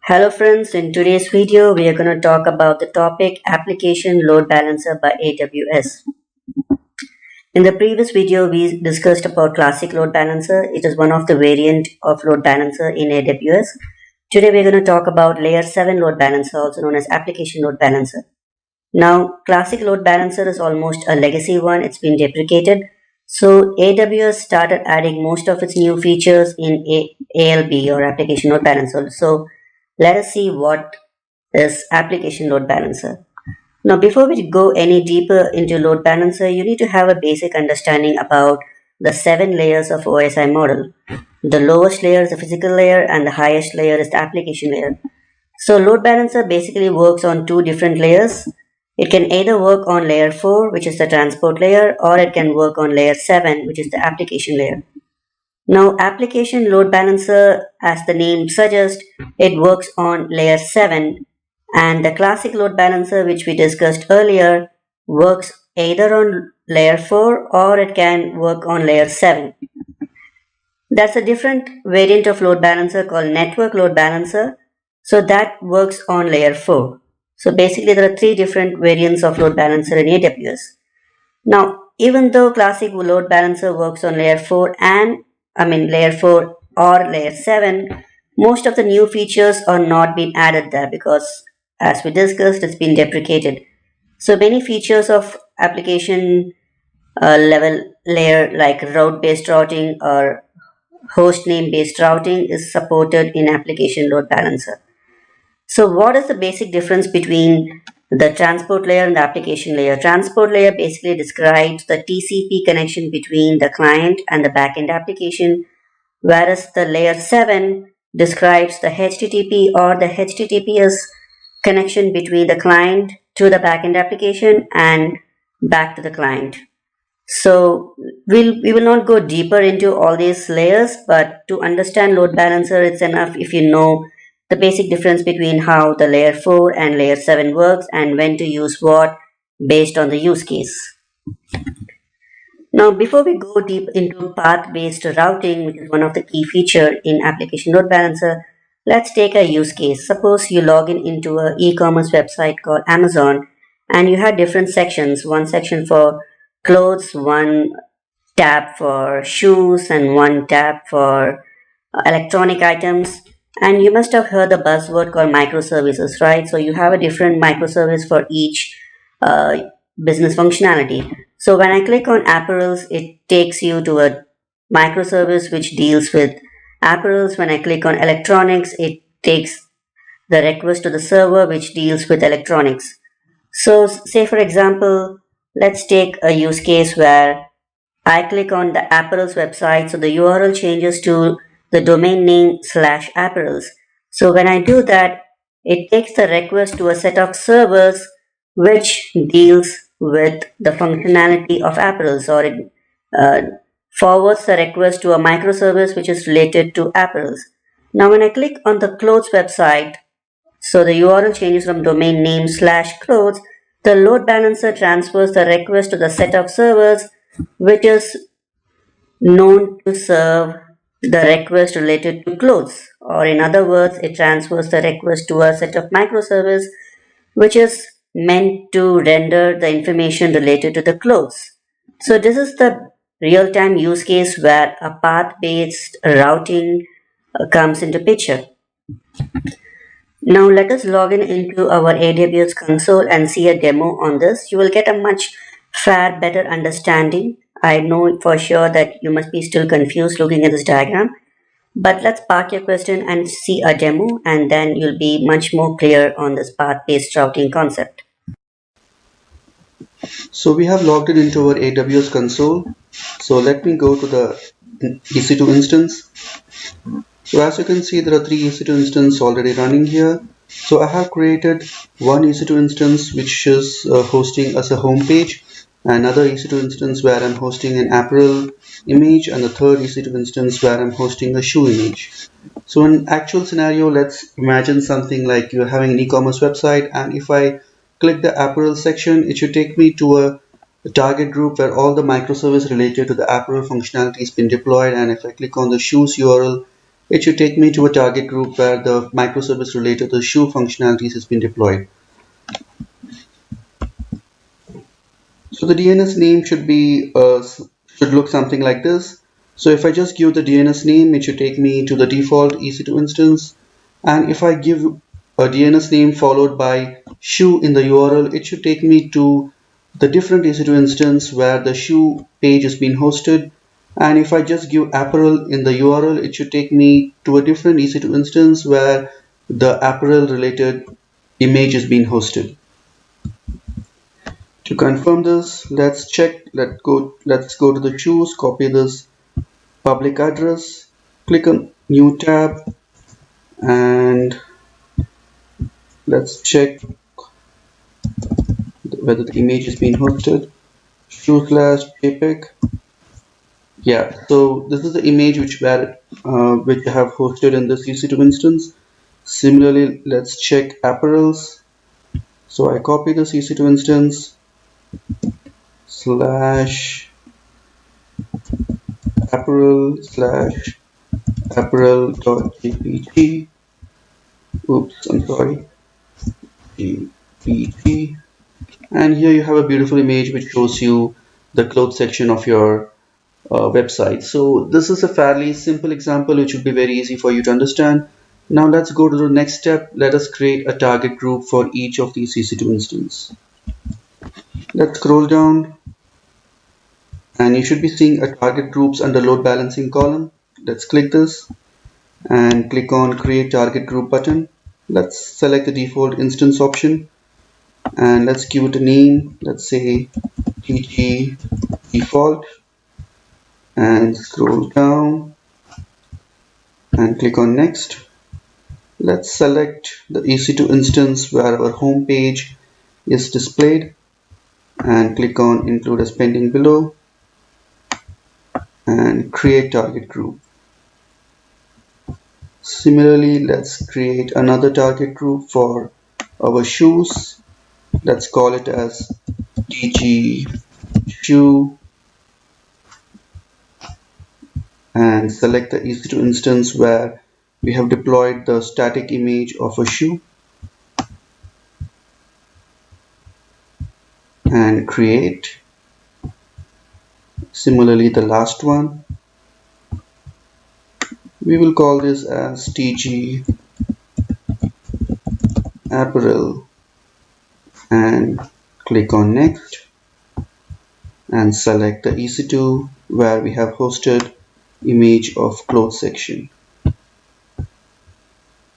Hello friends, in today's video we are going to talk about the topic Application Load Balancer by AWS. In the previous video we discussed about Classic Load Balancer. It is one of the variant of Load Balancer in AWS. Today we are going to talk about Layer 7 Load Balancer, also known as Application Load Balancer. Now Classic Load Balancer is almost a legacy one, it's been deprecated. So AWS started adding most of its new features in ALB or Application Load Balancer. So let us see what is Application Load Balancer. Now, before we go any deeper into Load Balancer, you need to have a basic understanding about the 7 layers of OSI model. The lowest layer is the physical layer and the highest layer is the application layer. So Load Balancer basically works on 2 different layers. It can either work on layer 4, which is the transport layer, or it can work on layer 7, which is the application layer. Now, Application Load Balancer, as the name suggests, it works on layer 7, and the Classic Load Balancer, which we discussed earlier, works either on layer 4 or it can work on layer 7. That's a different variant of load balancer called Network Load Balancer. So that works on layer 4. So basically there are 3 different variants of load balancer in AWS. Now, even though Classic Load Balancer works on layer 4 layer 4 or layer 7, most of the new features are not being added there because, as we discussed, it's been deprecated. So many features of application level layer like route-based routing or host name-based routing is supported in Application Load Balancer. So what is the basic difference between the transport layer and the application layer? Transport layer basically describes the TCP connection between the client and the backend application, whereas the layer 7 describes the HTTP or the HTTPS connection between the client to the backend application and back to the client. So we will not go deeper into all these layers, but to understand load balancer, it's enough if you know the basic difference between how the layer 4 and layer 7 works and when to use what based on the use case. Now, before we go deep into path-based routing, which is one of the key features in Application Load Balancer, let's take a use case. Suppose you log in into an e-commerce website called Amazon and you have different sections, one section for clothes, one tab for shoes, and one tab for electronic items. And you must have heard the buzzword called microservices, right? So you have a different microservice for each business functionality. So when I click on apparels, it takes you to a microservice which deals with apparels. When I click on electronics, it takes the request to the server which deals with electronics. So say for example, let's take a use case where I click on the apparels website. So the URL changes to the domain name /apparels. So when I do that, it takes the request to a set of servers which deals with the functionality of apparels, or it forwards the request to a microservice which is related to apparels. Now when I click on the clothes website, so the URL changes from domain name /clothes, the load balancer transfers the request to the set of servers which is known to serve the request related to clothes, or in other words, it transfers the request to a set of microservice which is meant to render the information related to the clothes. So this is the real-time use case where a path-based routing comes into picture. Now let us log in into our AWS console and see a demo on this. You will get a much better understanding. I know for sure that you must be still confused looking at this diagram, but let's park your question and see a demo, and then you'll be much more clear on this path-based routing concept. So we have logged in into our AWS console. So let me go to the EC2 instance. So as you can see, there are 3 EC2 instances already running here. So I have created one EC2 instance which is hosting as a home page, another EC2 instance where I'm hosting an apparel image, and the third EC2 instance where I'm hosting a shoe image. So in actual scenario, let's imagine something like you're having an e-commerce website, and if I click the apparel section, it should take me to a target group where all the microservice related to the apparel functionality has been deployed. And if I click on the shoes URL, it should take me to a target group where the microservice related to the shoe functionalities has been deployed. So the DNS name should look something like this. So if I just give the DNS name, it should take me to the default EC2 instance. And if I give a DNS name followed by shoe in the URL, it should take me to the different EC2 instance where the shoe page is being hosted. And if I just give apparel in the URL, it should take me to a different EC2 instance where the apparel related image is being hosted. To confirm this, let's check. Let's go to the choose, copy this public address, click on new tab, and let's check whether the image is being hosted. Shoe slash JPEG. Yeah, so this is the image which I have hosted in this EC2 instance. Similarly, let's check apparels. So I copy this EC2 instance slash apparel slash apparel.jpg. Oops, I'm sorry. GPT. And here you have a beautiful image which shows you the clothes section of your website. So this is a fairly simple example which would be very easy for you to understand. Now let's go to the next step. Let us create a target group for each of these EC2 instances. Let's scroll down and you should be seeing a target groups under load balancing column. Let's click this and click on create target group button. Let's select the default instance option and let's give it a name. Let's say TG default and scroll down and click on next. Let's select the EC2 instance where our home page is displayed and click on include as pending below and create target group. Similarly, let's create another target group for our shoes. Let's call it as TG shoe and select the EC2 instance where we have deployed the static image of a shoe and create. Similarly, the last one, we will call this as TG apparel and click on next and select the EC2 where we have hosted image of clothes section.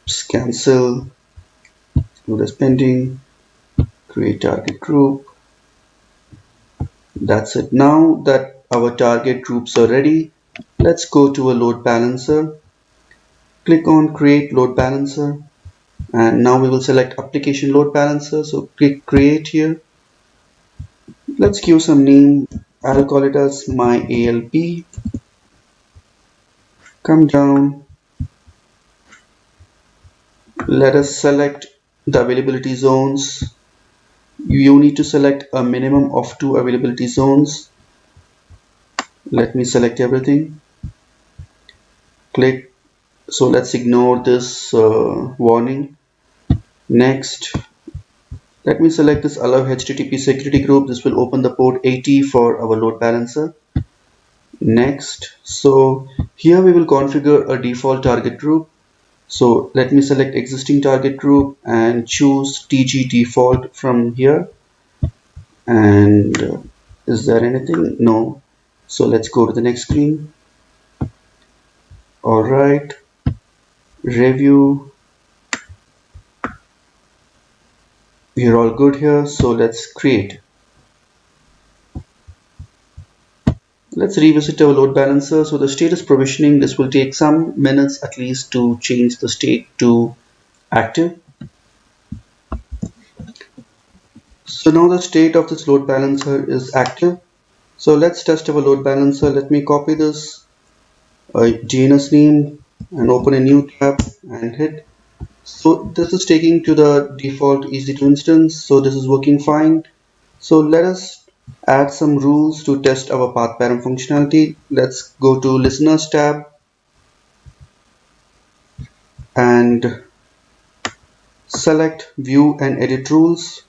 Just cancel, include as pending, create target group. That's it. Now that our target groups are ready, let's go to a load balancer. Click on create load balancer and now we will select application load balancer. So click create here. Let's give some name. I'll call it as my ALP. Come down. Let us select the availability zones. You need to select a minimum of 2 availability zones. Let me select everything. Click. So let's ignore this warning. Next, let me select this allow HTTP security group. This will open the port 80 for our load balancer. Next, so here we will configure a default target group. So let me select existing target group and choose TG default from here. And is there anything? No. So let's go to the next screen. All right, review. We're all good here. So let's create. Let's revisit our load balancer. So the status provisioning, this will take some minutes at least to change the state to active. So now the state of this load balancer is active. So let's test our load balancer. Let me copy this DNS name and open a new tab and hit. So this is taking to the default EC2 instance. So this is working fine. So let us add some rules to test our path param functionality. Let's go to listeners tab and select View and Edit Rules.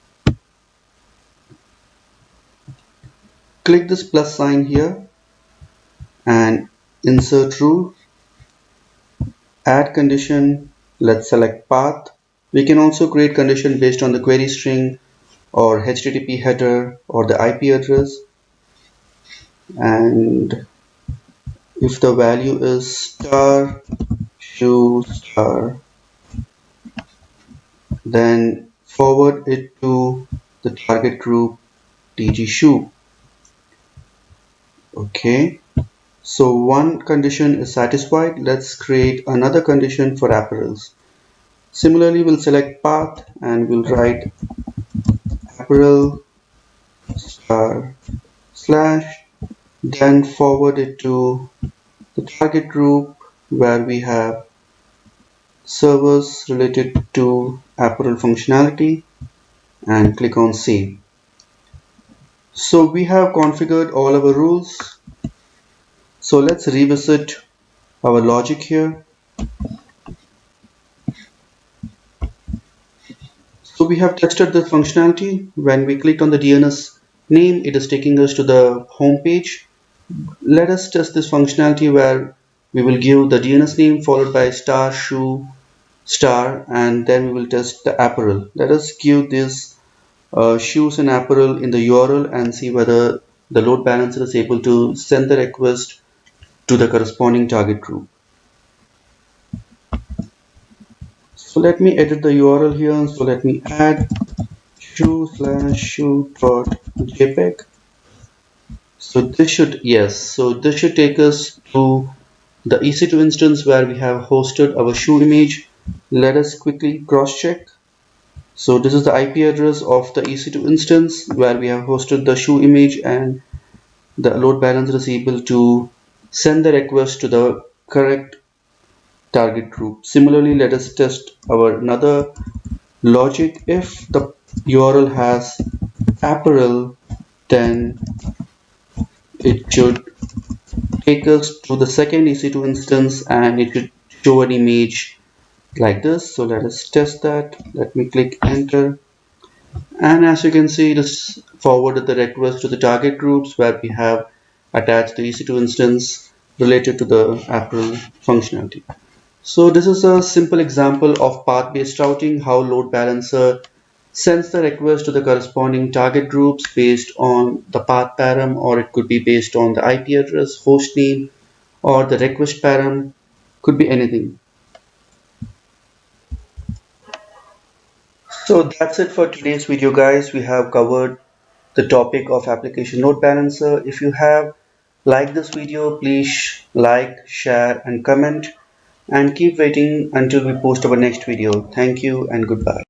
Click this plus sign here and insert rule. Add condition. Let's select path. We can also create condition based on the query string or HTTP header or the IP address. And if the value is star shoe star, then forward it to the target group TG shoe. Okay, so one condition is satisfied. Let's create another condition for apparels. Similarly, we'll select path and we'll write apparel star slash, then forward it to the target group where we have servers related to apparel functionality and click on save. So we have configured all our rules. So let's revisit our logic here. So we have tested the functionality. When we clicked on the DNS name, it is taking us to the home page. Let us test this functionality where we will give the DNS name followed by star shoe star, and then we will test the apparel. Let us give this shoes and apparel in the URL and see whether the load balancer is able to send the request to the corresponding target group. So let me edit the URL here. So let me add shoe/shoe.jpg. So this should take us to the EC2 instance where we have hosted our shoe image. Let us quickly cross check. So this is the IP address of the EC2 instance where we have hosted the shoe image, and the load balancer is able to send the request to the correct target group. Similarly, let us test our another logic. If the URL has apparel, then it should take us to the second EC2 instance and it should show an image like this. So let us test that. Let me click enter, and as you can see, it is forwarded the request to the target groups where we have attached the EC2 instance related to the apparel functionality. So this is a simple example of path-based routing, how load balancer sends the request to the corresponding target groups based on the path param, or it could be based on the IP address, host name, or the request param, could be anything. So that's it for today's video, guys. We have covered the topic of application load balancer. If you have liked this video, please like, share and comment, and keep waiting until we post our next video. Thank you and goodbye.